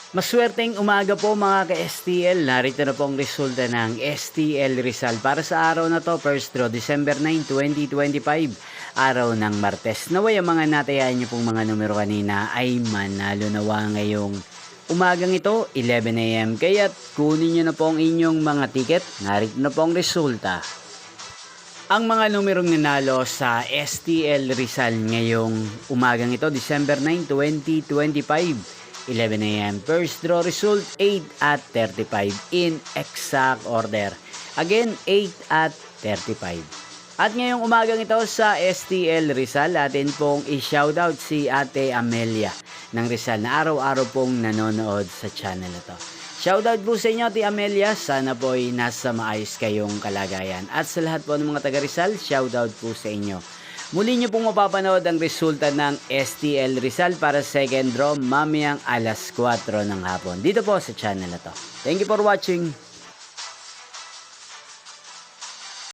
Maswerteng umaga po mga ka-STL. Narito na po ang resulta ng STL Rizal para sa araw na to, first draw, December 9, 2025, araw ng Martes. Naway ang mga natayaan niyo pong mga numero kanina ay manalo nawa ngayong umagang ito, 11 AM. Kaya't kunin niyo na po ang inyong mga ticket. Narito na po ang resulta. Ang mga numerong nanalo sa STL Rizal ngayong umagang ito, December 9, 2025, 11 AM. First draw result, 8 at 35 in exact order. Again, 8 at 35. At ngayong umagang ito sa STL Rizal, atin pong i-shoutout si Ate Amelia ng Rizal na araw-araw pong nanonood sa channel na to. Shoutout po sa inyo, Ate Amelia. Sana po ay nasa maayos kayong kalagayan. At sa lahat po ng mga taga Rizal, shoutout po sa inyo. Muli nyo pong mapapanood ang resulta ng STL Rizal para second draw mamayang alas 4 ng hapon. Dito po sa channel na to. Thank you for watching.